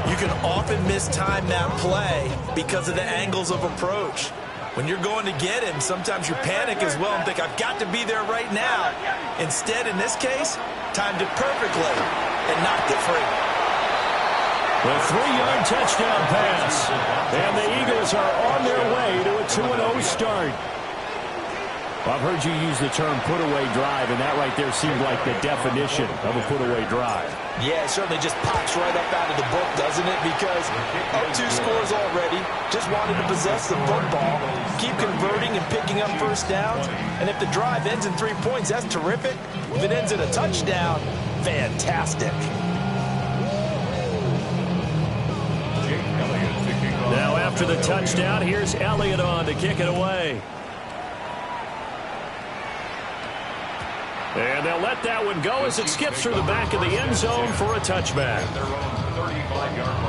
you can often mistime that play because of the angles of approach. When you're going to get him, sometimes you panic as well and think, I've got to be there right now. Instead, in this case, timed it perfectly and knocked it free. A 3-yard touchdown pass. And the Eagles are on their way to a 2-0 start. I've heard you use the term put-away drive, and that right there seemed like the definition of a put-away drive. Yeah, it certainly just pops right up out of the book, doesn't it? Because up 2 scores already, just wanted to possess the football, keep converting and picking up first downs. And if the drive ends in 3 points, that's terrific. If it ends in a touchdown, fantastic. Now after the touchdown, here's Elliott on to kick it away. And they'll let that one go as it skips through the back of the end zone for a touchback. Their own 35-yard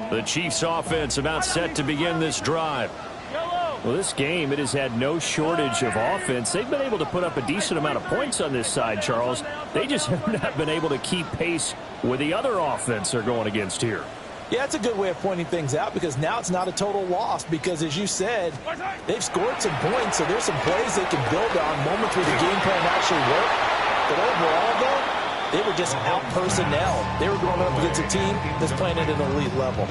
line. The Chiefs offense about set to begin this drive. Well, this game, it has had no shortage of offense. They've been able to put up a decent amount of points on this side, Charles. They just have not been able to keep pace with the other offense they're going against here. Yeah, that's a good way of pointing things out because now it's not a total loss because, as you said, they've scored some points, so there's some plays they can build on, moments where the game plan actually worked. But overall, though, They were just out personnel. They were going up against a team that's playing at an elite level.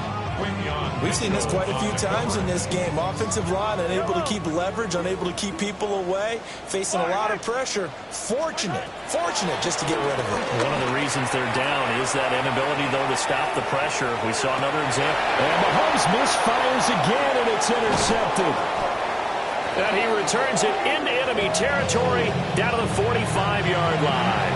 We've seen this quite a few times in this game. Offensive line unable to keep leverage, unable to keep people away, facing a lot of pressure. Fortunate just to get rid of it. One of the reasons they're down is that inability, though, to stop the pressure. We saw another example. And Mahomes misfires again, and it's intercepted. And he returns it into enemy territory down to the 45-yard line.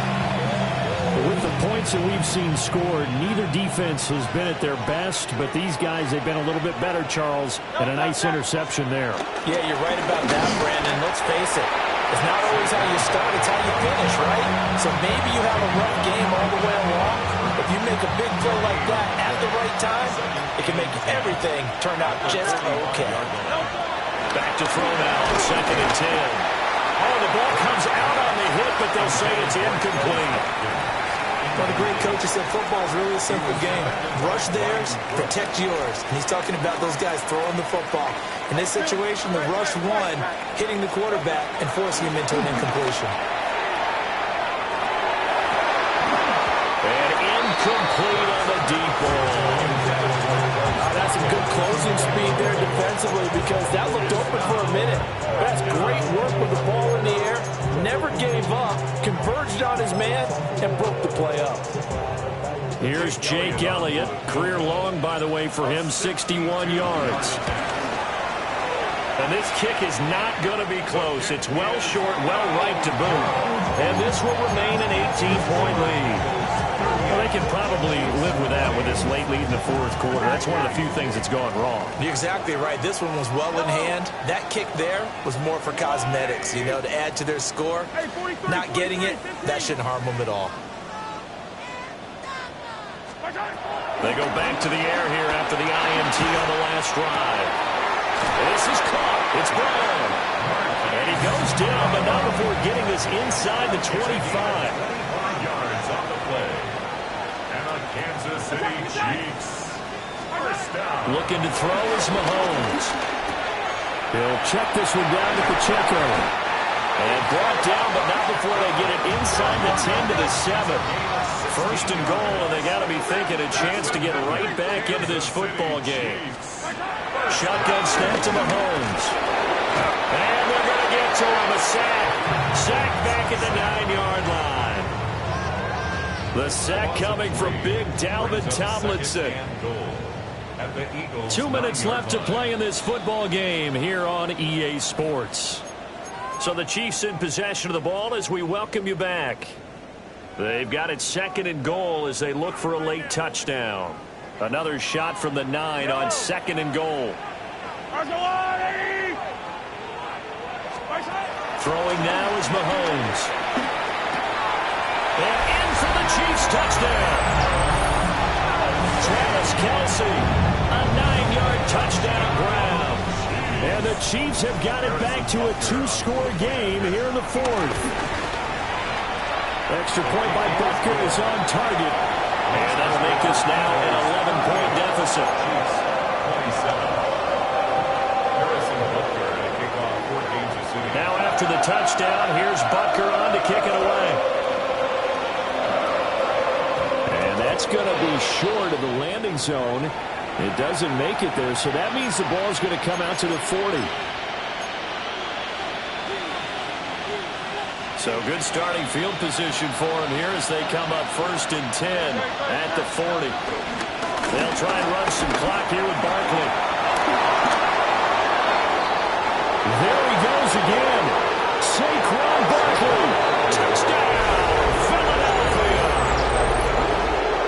With the points that we've seen scored, neither defense has been at their best, but these guys, they've been a little bit better, Charles, and a nice interception there. Yeah, you're right about that, Brandon. Let's face it. It's not always how you start, it's how you finish, right? So maybe you have a rough game all the way along. If you make a big play like that at the right time, it can make everything turn out just okay. Back to throw now, 2nd and 10. Oh, the ball comes out on the hit, but they'll say it's incomplete. Well, the great coach said football is really a simple game. Rush theirs, protect yours. And he's talking about those guys throwing the football. In this situation, the rush won, hitting the quarterback and forcing him into an incompletion. And incomplete on the deep ball. That's some good closing speed there defensively because that looked open for a minute. That's great work with the ball in the air. Never gave up, converged on his man, and broke the play up. Here's Jake Elliott. Career long, by the way, for him, 61 yards. And this kick is not going to be close. It's well short, well right to boot. And this will remain an 18-point lead. Well, they can probably live with that with this late lead in the 4th quarter. That's one of the few things that's gone wrong. You're exactly right. This one was well in hand. That kick there was more for cosmetics, you know, to add to their score. Not getting it, that shouldn't harm them at all. They go back to the air here after the INT on the last drive. This is caught. It's Brown. And he goes down, but not before getting this inside the 25. Kansas City Chiefs. First down. Looking to throw is Mahomes. He'll check this one down to Pacheco. And brought down, but not before they get it inside the 10 to the 7. 1st and goal, and they got to be thinking a chance to get right back into this football game. Shotgun snap to Mahomes. And they're going to get to him. A sack. Sack back at the 9-yard line. The sack coming from big Dalvin Tomlinson. 2 minutes left to play in this football game here on EA Sports. So the Chiefs in possession of the ball as we welcome you back. They've got it 2nd and goal as they look for a late touchdown. Another shot from the 9 on 2nd and goal. Throwing now is Mahomes. And in for the Chiefs touchdown. Travis Kelce, a 9-yard touchdown grab. And the Chiefs have got it back to a 2-score game here in the 4th. Extra point by Butker is on target. And that'll make this now an 11-point deficit. Now after the touchdown, here's Butker on to kick it away. That's going to be short of the landing zone. It doesn't make it there, so that means the ball is going to come out to the 40. So good starting field position for him here as they come up 1st and 10 at the 40. They'll try and run some clock here with Barkley. There he goes again. Saquon Barkley. Touchdown, Philadelphia.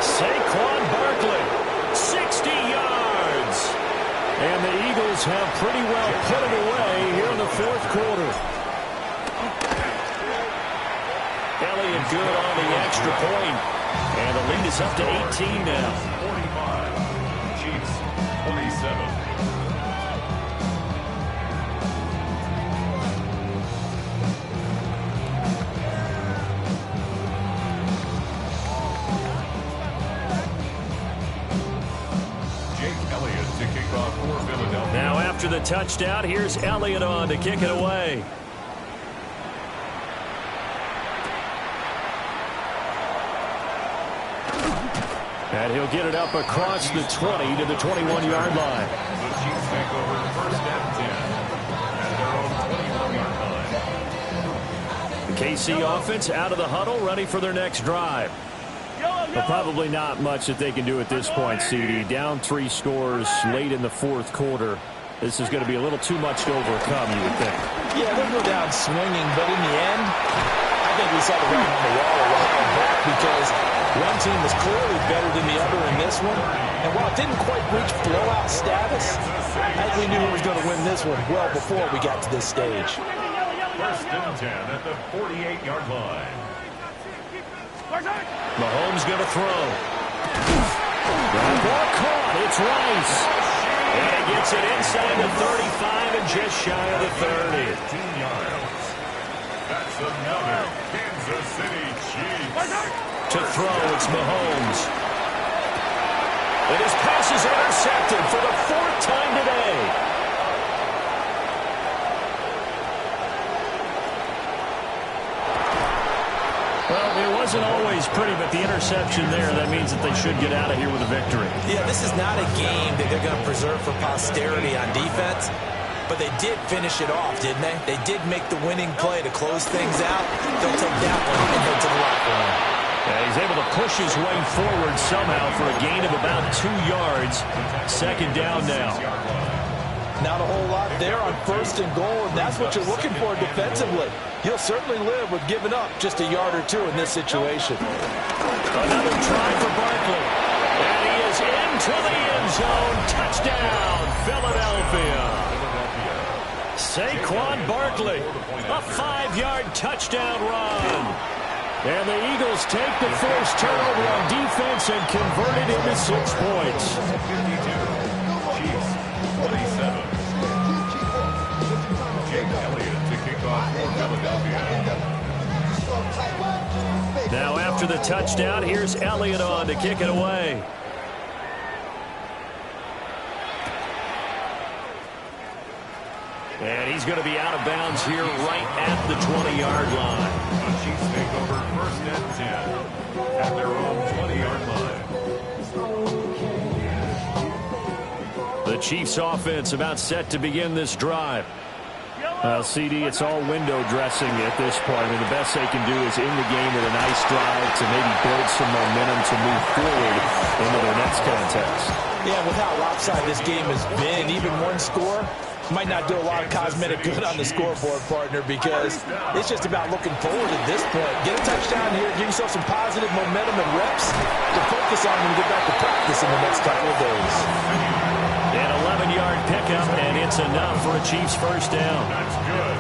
Saquon Barkley, 60 yards. And the Eagles have pretty well put it away here in the 4th quarter. Elliott good on the extra point. And the lead is up to 18 now. 45. Chiefs, 47. Now after the touchdown, here's Elliott on to kick it away. And he'll get it up across the 20 to the 21-yard line. The Chiefs take over first and 10 at their own 21-yard line. The KC offense out of the huddle, ready for their next drive. But probably not much that they can do at this point, CD. Down 3 scores late in the fourth quarter. This is going to be a little too much to overcome, you would think. Yeah, they'll go down swinging, but in the end, I think we saw the writing on the wall a while back because one team was clearly better than the other in this one. And while it didn't quite reach blowout status, I think we knew who was going to win this one well before we got to this stage. First and 10 at the 48-yard line. Mahomes going to throw. That ball caught. It's Rice. And he gets it inside the 35 and just shy of the 30. 15 yards. That's another Kansas City Chiefs. To throw, it's Mahomes. And his pass is intercepted for the 4th time today. Well, it wasn't always pretty, but the interception there, that means that they should get out of here with a victory. Yeah, this is not a game that they're going to preserve for posterity on defense, but they did finish it off, didn't they? They did make the winning play to close things out. They'll take that one and head to the locker room. Yeah, he's able to push his way forward somehow for a gain of about 2 yards. Second down now. Not a whole lot there on first and goal, and that's what you're looking for defensively. You'll certainly live with giving up just a yard or 2 in this situation. Another try for Barkley. And he is into the end zone. Touchdown, Philadelphia. Saquon Barkley, a 5-yard touchdown run. And the Eagles take the first turnover on defense and convert it into 6 points. 52. Chiefs, 27. Jake Elliott to kick off for Philadelphia. Now after the touchdown, here's Elliott on to kick it away. And he's going to be out of bounds here right at the 20-yard line. The Chiefs take over first and 10 at their own 20-yard line. The Chiefs offense about set to begin this drive. CD, it's all window dressing at this point. I mean, the best they can do is in the game with a nice drive to maybe build some momentum to move forward into their next contest. Yeah, with how lopsided this game has been, even one score might not do a lot of cosmetic good on the scoreboard, partner, because it's just about looking forward at this point. Get a touchdown here, give yourself some positive momentum and reps to focus on when you get back to practice in the next couple of days. An 11-yard pickup, and it's enough for a Chiefs first down.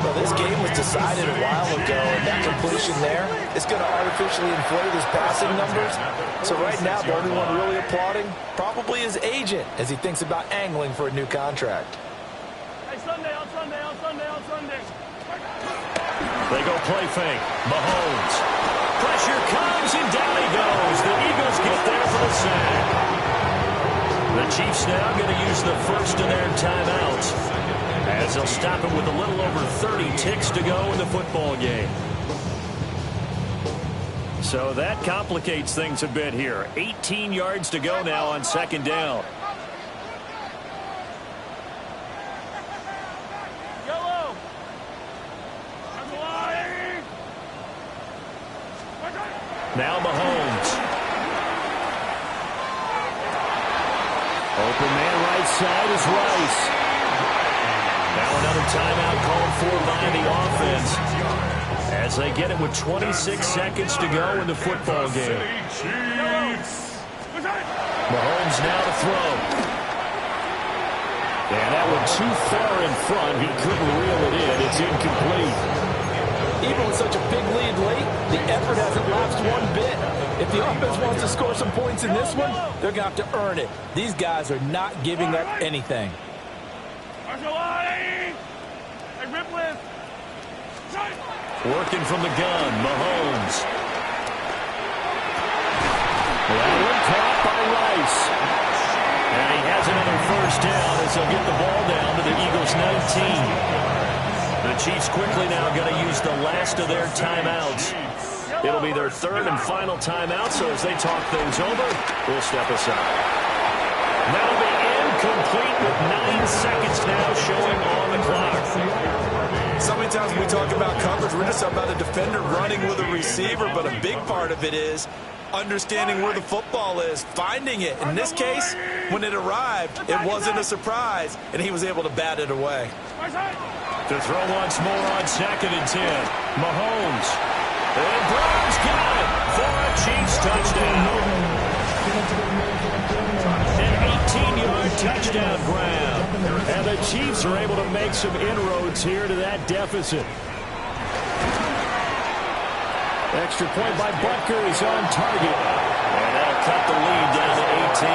Well, this game was decided a while ago, and that completion there is going to artificially inflate his passing numbers. So right now, the only one really applauding probably his agent as he thinks about angling for a new contract. Sunday, on Sunday, on Sunday, on Sunday. They go play fake. Mahomes. Pressure comes, and down he goes. The Eagles get there for the sack. The Chiefs now going to use the first of their timeouts as they'll stop it with a little over 30 ticks to go in the football game. So that complicates things a bit here. 18 yards to go now on second down. Now Mahomes. Open man right side is Rice. Now another timeout called for by the offense as they get it with 26 seconds to go in the football game. Mahomes now to throw. And that one too far in front. He couldn't reel it in. It's incomplete. Even with such a big lead late, the effort hasn't lapsed one bit. If the offense wants to score some points in this one, they're going to have to earn it. These guys are not giving up anything. Working from the gun, Mahomes. That one caught by Rice. And he has another first down as they'll get the ball down to the Eagles' 19. The Chiefs quickly now going to use the last of their timeouts It'll be their third and final timeout, so as they talk things over, we'll step aside. That'll be incomplete with 9 seconds now showing on the clock. So many times when we talk about coverage, we're just talking about a defender running with a receiver, but a big part of it is understanding where the football is, finding it. In this case, when it arrived, it wasn't a surprise, and he was able to bat it away. To throw once more on 2nd and 10. Mahomes. And Brown's got it for a Chiefs touchdown. An 18-yard touchdown grab. And the Chiefs are able to make some inroads here to that deficit. Extra point by Butker is on target. And that'll cut the lead down to 18.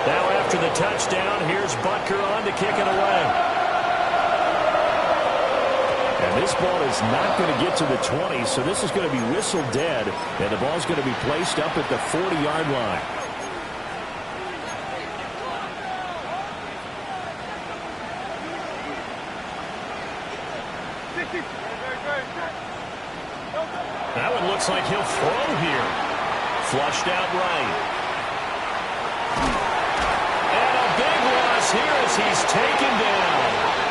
Now after the touchdown, here's Butker on to kick it away. And this ball is not going to get to the 20, so this is going to be whistled dead. And the ball's going to be placed up at the 40-yard line. That one looks like he'll throw here. Flushed out right. And a big loss here as he's taken down.